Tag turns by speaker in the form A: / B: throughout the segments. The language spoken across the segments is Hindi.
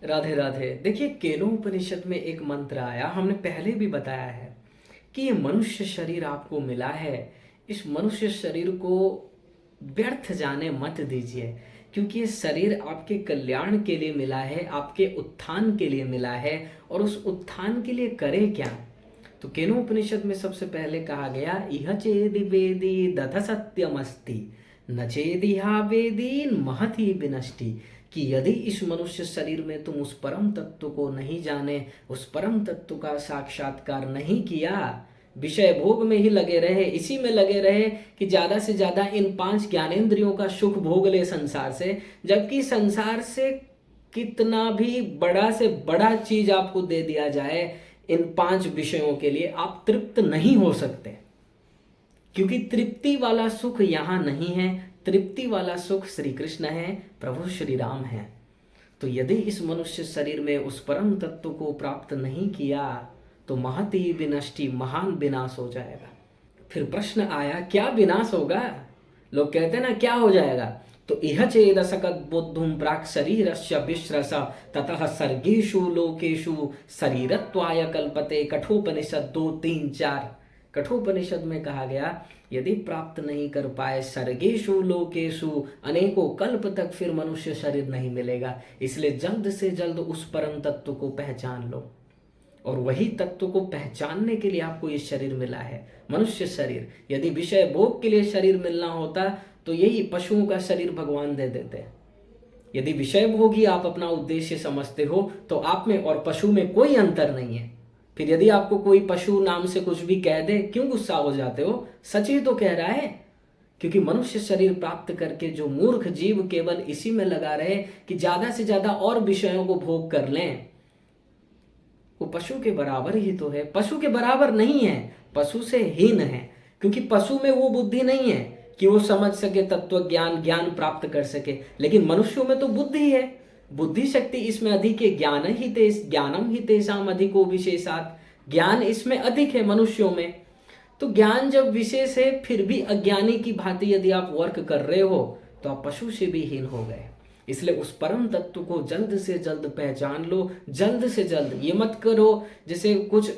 A: राधे राधे। देखिए, केनोपनिषद में एक मंत्र आया, हमने पहले भी बताया है कि ये मनुष्य शरीर आपको मिला है। इस मनुष्य शरीर को व्यर्थ जाने मत दीजिए, क्योंकि ये शरीर आपके कल्याण के लिए मिला है, आपके उत्थान के लिए मिला है। और उस उत्थान के लिए करे क्या? तो केनोपनिषद में सबसे पहले कहा गया, इह चेदि वेदी दथ सत्यमस्ति, न चेदिहा वेदीन महति विनष्टि। कि यदि इस मनुष्य शरीर में तुम उस परम तत्व को नहीं जाने, उस परम तत्व का साक्षात्कार नहीं किया, विषय भोग में ही लगे रहे, इसी में लगे रहे कि ज्यादा से ज्यादा इन पांच ज्ञानेंद्रियों का सुख भोग ले संसार से, जबकि संसार से कितना भी बड़ा से बड़ा चीज आपको दे दिया जाए, इन पांच विषयों के लिए आप तृप्त नहीं हो सकते। क्योंकि तृप्ति वाला सुख यहाँ नहीं है। तृप्ति वाला सुख श्री कृष्ण है, प्रभु श्री राम है। तो यदि इस मनुष्य शरीर में उस परम तत्व को प्राप्त नहीं किया तो महती विनष्टि, महान विनाश हो जाएगा। फिर प्रश्न आया, क्या विनाश होगा? लोग कहते हैं ना, क्या हो जाएगा? तो इह चेद सकत बुद्धुम प्राक शरीरस्य विश्रस ततः सर्गेषु लोकेषु शरीरत्वाय कल्पते। कठोपनिषद 2, 3, 4। कठोपनिषद में कहा गया, यदि प्राप्त नहीं कर पाए सर्गेषु लोकेषु, अनेकों कल्प तक फिर मनुष्य शरीर नहीं मिलेगा। इसलिए जल्द से जल्द उस परम तत्व को पहचान लो। और वही तत्व को पहचानने के लिए आपको ये शरीर मिला है, मनुष्य शरीर। यदि विषय भोग के लिए शरीर मिलना होता तो यही पशुओं का शरीर भगवान दे देते। यदि विषय भोग ही आप अपना उद्देश्य समझते हो तो आप में और पशु में कोई अंतर नहीं है। फिर यदि आपको कोई पशु नाम से कुछ भी कह दे, क्यों गुस्सा हो जाते हो? सच ही तो कह रहा है। क्योंकि मनुष्य शरीर प्राप्त करके जो मूर्ख जीव केवल इसी में लगा रहे कि ज्यादा से ज्यादा और विषयों को भोग कर लें, वो पशु के बराबर ही तो है। पशु के बराबर नहीं है, पशु से हीन है। क्योंकि पशु में वो बुद्धि नहीं है कि वो समझ सके, तत्व ज्ञान ज्ञान प्राप्त कर सके। लेकिन मनुष्यों में तो बुद्धि है, बुद्धि शक्ति इसमें अधिक है। ज्ञानम ही तेषाम अधिको विशेषात। ज्ञान इसमें अधिक है मनुष्यों में। तो ज्ञान जब विशेष है, फिर भी अज्ञानी की भांति यदि आप वर्क कर रहे हो तो आप पशु से भी हीन हो गए। इसलिए उस परम तत्व को जल्द से जल्द पहचान लो। जल्द से जल्द, ये मत करो जैसे कुछ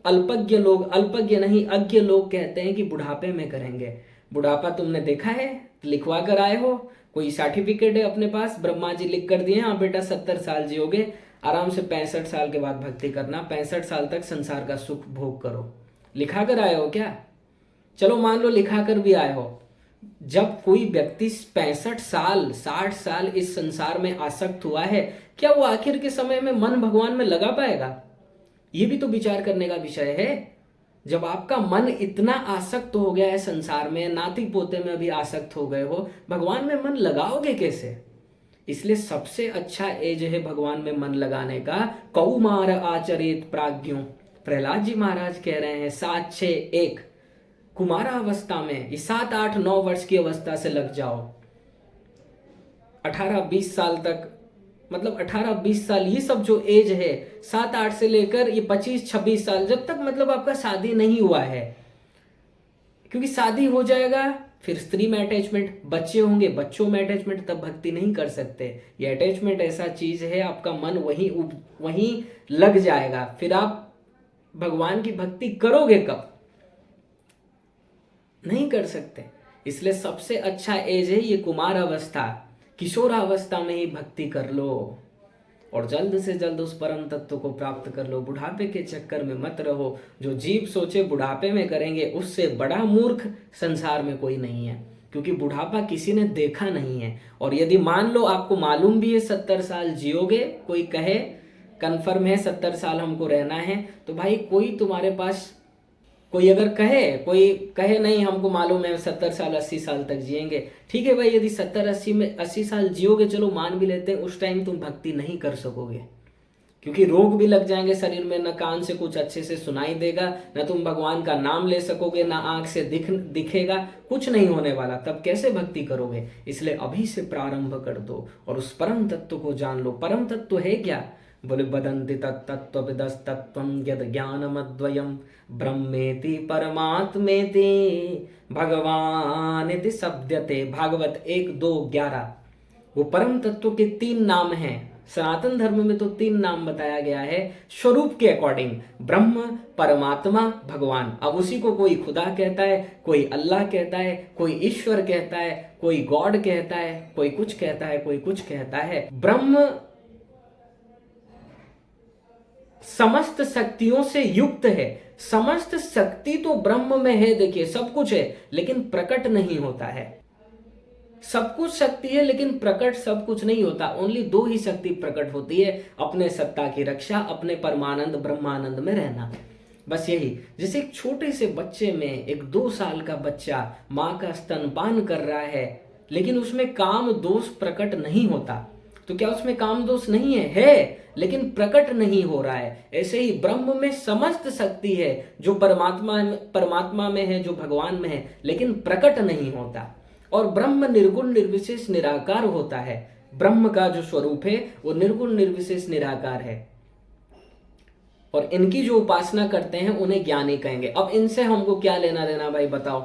A: अल्पज्ञ लोग, अल्पज्ञ नहीं अज्ञ लोग कहते हैं कि बुढ़ापे में करेंगे। बुढ़ापा तुमने देखा है? लिखवा कर आए हो? कोई सर्टिफिकेट है अपने पास? ब्रह्मा जी लिख कर दिए, हाँ बेटा 70 साल जियोगे, आराम से 65 साल के बाद भक्ति करना, 65 साल तक संसार का सुख भोग करो। लिखा कर आए हो क्या? चलो मान लो लिखा कर भी आए हो। जब कोई व्यक्ति 65 साल 60 साल इस संसार में आसक्त हुआ है, क्या वो आखिर के समय में मन भगवान में लगा पाएगा? ये भी तो विचार करने का विषय है। जब आपका मन इतना आसक्त हो गया है संसार में, नाती पोते में भी आसक्त हो गए हो, भगवान में मन लगाओगे कैसे? इसलिए सबसे अच्छा एज है भगवान में मन लगाने का, कौमार आचरित प्राज्ञों। प्रहलाद जी महाराज कह रहे हैं 7, 6, 1 कुमारावस्था में, ये 7, 8, 9 वर्ष की अवस्था से लग जाओ, 18, 20 साल तक, मतलब 18, 20 साल, ये सब जो एज है 7, 8 से लेकर ये 25, 26 साल, जब तक मतलब आपका शादी नहीं हुआ है। क्योंकि शादी हो जाएगा फिर स्त्री में अटैचमेंट, बच्चे होंगे बच्चों में अटैचमेंट, तब भक्ति नहीं कर सकते। ये अटैचमेंट ऐसा चीज है, आपका मन वहीं लग जाएगा। फिर आप भगवान की भक्ति करोगे कब? नहीं कर सकते। इसलिए सबसे अच्छा एज है ये कुमार अवस्था, किशोरावस्था में ही भक्ति कर लो और जल्द से जल्द उस परम तत्व को प्राप्त कर लो। बुढ़ापे के चक्कर में मत रहो। जो जीव सोचे बुढ़ापे में करेंगे, उससे बड़ा मूर्ख संसार में कोई नहीं है। क्योंकि बुढ़ापा किसी ने देखा नहीं है। और यदि मान लो आपको मालूम भी है 70 साल जियोगे, कोई कहे कन्फर्म है 70 साल हमको रहना है, तो भाई कोई तुम्हारे पास, कोई अगर कहे, कोई कहे नहीं हमको मालूम है 70 साल 80 साल तक जिएंगे, ठीक है भाई, यदि 70 80 में 80 साल जियोगे, चलो मान भी लेते हैं, उस टाइम तुम भक्ति नहीं कर सकोगे। क्योंकि रोग भी लग जाएंगे शरीर में, न कान से कुछ अच्छे से सुनाई देगा, न तुम भगवान का नाम ले सकोगे, न आंख से दिखेगा, कुछ नहीं होने वाला। तब कैसे भक्ति करोगे? इसलिए अभी से प्रारंभ कर दो और उस परम तत्व को जान लो। परम तत्व है क्या? बोले, बदंति तत्तत्त्वविदस्तत्त्वं यद् ज्ञानमद्वयं ब्रह्मेति परमात्मेति भगवान इति शब्दते। भागवत 1, 2, 11। वो परम तत्व के 3 नाम हैं, सनातन धर्म में तो 3 नाम बताया गया है स्वरूप के अकॉर्डिंग, ब्रह्म, परमात्मा, भगवान। अब उसी को कोई खुदा कहता है, कोई अल्लाह कहता है, कोई ईश्वर कहता है, कोई गॉड कहता है, कोई कुछ कहता है, कोई कुछ कहता है। ब्रह्म समस्त शक्तियों से युक्त है। समस्त शक्ति तो ब्रह्म में है, देखिए सब कुछ है लेकिन प्रकट नहीं होता है। सब कुछ शक्ति है लेकिन प्रकट सब कुछ नहीं होता। ओनली 2 ही शक्ति प्रकट होती है, अपने सत्ता की रक्षा, अपने परमानंद ब्रह्मानंद में रहना। बस यही। जैसे एक छोटे से बच्चे में, एक 2 साल का बच्चा माँ का स्तनपान कर रहा है लेकिन उसमें काम दोष प्रकट नहीं होता, तो क्या उसमें काम दोष नहीं है लेकिन प्रकट नहीं हो रहा है। ऐसे ही ब्रह्म में समस्त शक्ति है जो परमात्मा में है, जो भगवान में है, लेकिन प्रकट नहीं होता। और ब्रह्म निर्गुण निर्विशेष निराकार होता है। ब्रह्म का जो स्वरूप है वो निर्गुण निर्विशेष निराकार है। और इनकी जो उपासना करते हैं उन्हें ज्ञानी कहेंगे। अब इनसे हमको क्या लेना देना भाई बताओ,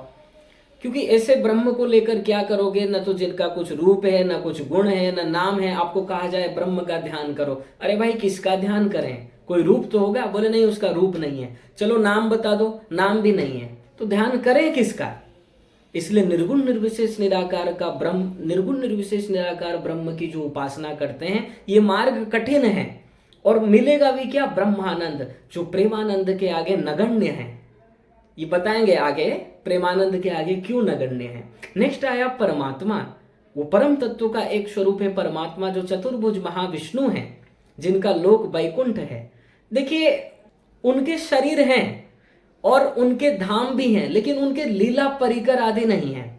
A: क्योंकि ऐसे ब्रह्म को लेकर क्या करोगे, न तो जिनका कुछ रूप है, न कुछ गुण है, न नाम है। आपको कहा जाए ब्रह्म का ध्यान करो, अरे भाई किसका ध्यान करें, कोई रूप तो होगा। बोले नहीं उसका रूप नहीं है। चलो नाम बता दो, नाम भी नहीं है, तो ध्यान करें किसका। इसलिए निर्गुण निर्विशेष निराकार का ब्रह्म, निर्गुण निर्विशेष निराकार ब्रह्म की जो उपासना करते हैं ये मार्ग कठिन है। और मिलेगा भी क्या, ब्रह्मानंद, जो प्रेमानंद के आगे नगण्य है। ये बताएंगे आगे प्रेमानंद के आगे क्यों नगण्य है। नेक्स्ट आया परमात्मा। वो परम तत्व का एक स्वरूप है परमात्मा, जो चतुर्भुज महाविष्णु है, जिनका लोक वैकुंठ है। देखिए उनके शरीर हैं और उनके धाम भी हैं, लेकिन उनके लीला परिकर आदि नहीं है।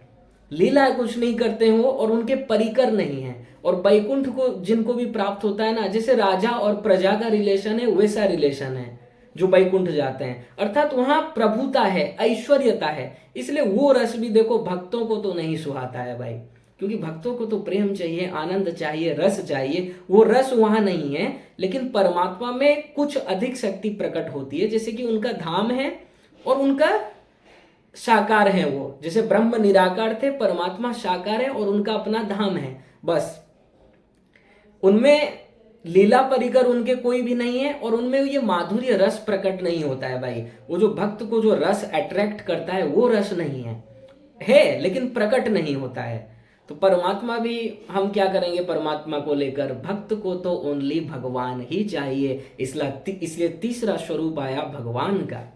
A: लीला कुछ नहीं करते हो और उनके परिकर नहीं है। और वैकुंठ को जिनको भी प्राप्त होता है ना, जैसे राजा और प्रजा का रिलेशन है वैसा रिलेशन है जो वैकुंठ जाते हैं। अर्थात वहां प्रभुता है, ऐश्वर्यता है। इसलिए वो रस भी देखो भक्तों को तो नहीं सुहाता है भाई, क्योंकि भक्तों को तो प्रेम चाहिए, आनंद चाहिए, रस चाहिए। वो रस वहां नहीं है। लेकिन परमात्मा में कुछ अधिक शक्ति प्रकट होती है, जैसे कि उनका धाम है और उनका साकार है। वो जैसे ब्रह्म निराकार थे, परमात्मा साकार है और उनका अपना धाम है। बस उनमें लीला परिकर उनके कोई भी नहीं है और उनमें ये माधुर्य रस प्रकट नहीं होता है भाई। वो जो भक्त को जो रस अट्रैक्ट करता है वो रस नहीं है लेकिन प्रकट नहीं होता है। तो परमात्मा भी हम क्या करेंगे, परमात्मा को लेकर भक्त को तो ओनली भगवान ही चाहिए। इसलिए तीसरा स्वरूप आया भगवान का।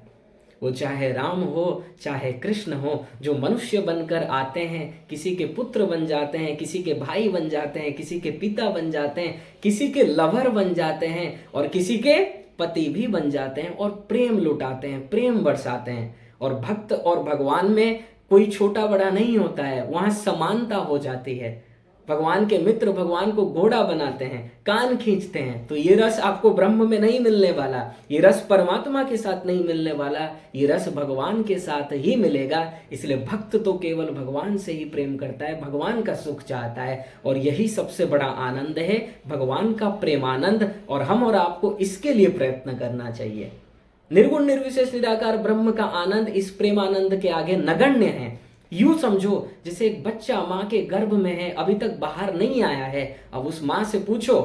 A: वो चाहे राम हो चाहे कृष्ण हो, जो मनुष्य बनकर आते हैं, किसी के पुत्र बन जाते हैं, किसी के भाई बन जाते हैं, किसी के पिता बन जाते हैं, किसी के लवर बन जाते हैं और किसी के पति भी बन जाते हैं और प्रेम लुटाते हैं, प्रेम बरसाते हैं। और भक्त और भगवान में कोई छोटा बड़ा नहीं होता है, वहां समानता हो जाती है। भगवान के मित्र भगवान को घोड़ा बनाते हैं, कान खींचते हैं। तो ये रस आपको ब्रह्म में नहीं मिलने वाला, ये रस परमात्मा के साथ नहीं मिलने वाला, ये रस भगवान के साथ ही मिलेगा। इसलिए भक्त तो केवल भगवान से ही प्रेम करता है, भगवान का सुख चाहता है। और यही सबसे बड़ा आनंद है, भगवान का प्रेमानंद। और हम और आपको इसके लिए प्रयत्न करना चाहिए। निर्गुण निर्विशेष निराकार ब्रह्म का आनंद इस प्रेमानंद के आगे नगण्य है। यूं समझो जैसे एक बच्चा मां के गर्भ में है, अभी तक बाहर नहीं आया है। अब उस मां से पूछो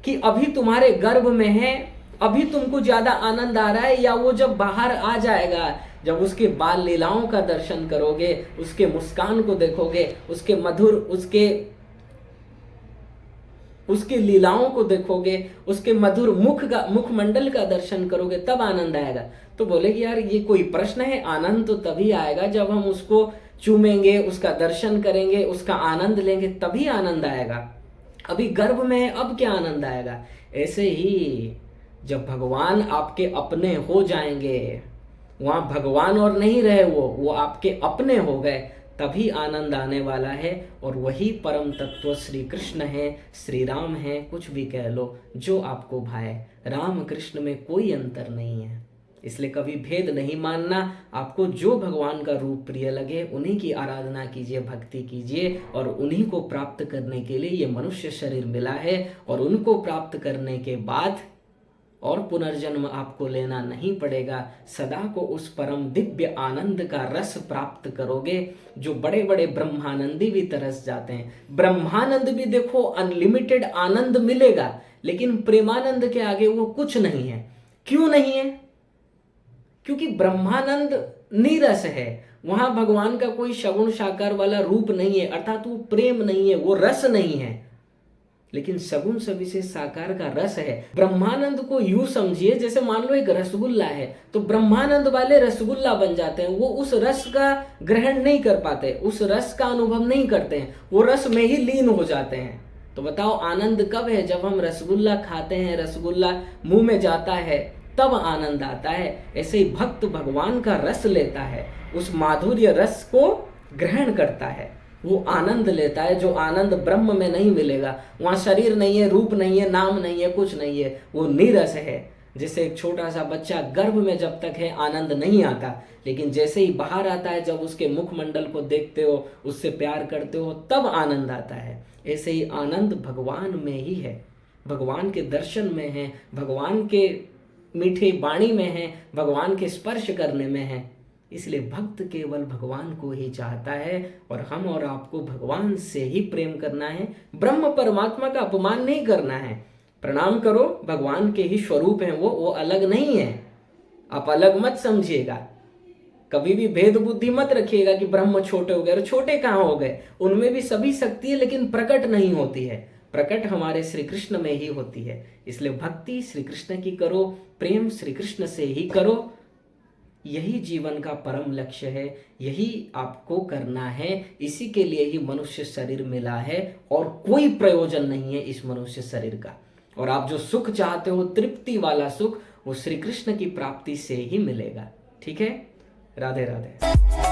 A: कि अभी तुम्हारे गर्भ में है, अभी तुमको ज्यादा आनंद आ रहा है या वो जब बाहर आ जाएगा, जब उसके बाल लीलाओं का दर्शन करोगे, उसके मुस्कान को देखोगे, उसके मधुर उसके लीलाओं को देखोगे, उसके मधुर मुखमंडल का दर्शन करोगे, तब आनंद आएगा। तो बोले कि यार ये कोई प्रश्न है, आनंद तो तभी आएगा जब हम उसको चूमेंगे, उसका दर्शन करेंगे, उसका आनंद लेंगे, तभी आनंद आएगा। अभी गर्भ में है, अब क्या आनंद आएगा। ऐसे ही जब भगवान आपके अपने हो जाएंगे, वहां भगवान और नहीं रहे, वो आपके अपने हो गए, तभी आनंद आने वाला है। और वही परम तत्व श्री कृष्ण है, श्री राम है, कुछ भी कह लो, जो आपको भाए। राम कृष्ण में कोई अंतर नहीं है। इसलिए कभी भेद नहीं मानना। आपको जो भगवान का रूप प्रिय लगे उन्हीं की आराधना कीजिए, भक्ति कीजिए। और उन्हीं को प्राप्त करने के लिए ये मनुष्य शरीर मिला है। और उनको प्राप्त करने के बाद और पुनर्जन्म आपको लेना नहीं पड़ेगा। सदा को उस परम दिव्य आनंद का रस प्राप्त करोगे जो बड़े बड़े ब्रह्मानंदी भी तरस जाते हैं। ब्रह्मानंद भी देखो अनलिमिटेड आनंद मिलेगा, लेकिन प्रेमानंद के आगे वो कुछ नहीं है। क्यों नहीं है? क्योंकि ब्रह्मानंद नीरस है, वहां भगवान का कोई सगुण साकार वाला रूप नहीं है, अर्थात वो प्रेम नहीं है, वो रस नहीं है। लेकिन सगुण सविशेष साकार का रस है। ब्रह्मानंद को यूं समझिए जैसे मान लो एक रसगुल्ला है, तो ब्रह्मानंद वाले रसगुल्ला बन जाते हैं। वो उस रस का ग्रहण नहीं कर पाते, उस रस का अनुभव नहीं करते हैं, वो रस में ही लीन हो जाते हैं। तो बताओ आनंद कब है? जब हम रसगुल्ला खाते हैं, रसगुल्ला मुंह में जाता है, तब आनंद आता है। ऐसे ही भक्त भगवान का रस लेता है, उस माधुर्य रस को ग्रहण करता है, वो आनंद लेता है, जो आनंद ब्रह्म में नहीं मिलेगा। वहां शरीर नहीं है, रूप नहीं है, नाम नहीं है, कुछ नहीं है, वो नीरस है। जैसे एक छोटा सा बच्चा गर्भ में जब तक है आनंद नहीं आता, लेकिन जैसे ही बाहर आता है, जब उसके मुखमंडल को देखते हो, उससे प्यार करते हो, तब आनंद आता है। ऐसे ही आनंद भगवान में ही है, भगवान के दर्शन में है, भगवान के मीठे वाणी में है, भगवान के स्पर्श करने में है। इसलिए भक्त केवल भगवान को ही चाहता है, और हम और आपको भगवान से ही प्रेम करना है। ब्रह्म परमात्मा का अपमान नहीं करना है। प्रणाम करो, भगवान के ही स्वरूप हैं वो अलग नहीं है। आप अलग मत समझिएगा, कभी भी भेद बुद्धि मत रखिएगा कि ब्रह्म छोटे हो गए। और छोटे कहाँ हो गए? उनमें भी सभी शक्ति है, लेकिन प्रकट नहीं होती है। प्रकट हमारे श्री कृष्ण में ही होती है। इसलिए भक्ति श्री कृष्ण की करो, प्रेम श्री कृष्ण से ही करो। यही जीवन का परम लक्ष्य है, यही आपको करना है। इसी के लिए ही मनुष्य शरीर मिला है, और कोई प्रयोजन नहीं है इस मनुष्य शरीर का। और आप जो सुख चाहते हो, तृप्ति वाला सुख, वो श्री कृष्ण की प्राप्ति से ही मिलेगा। ठीक है? राधे राधे।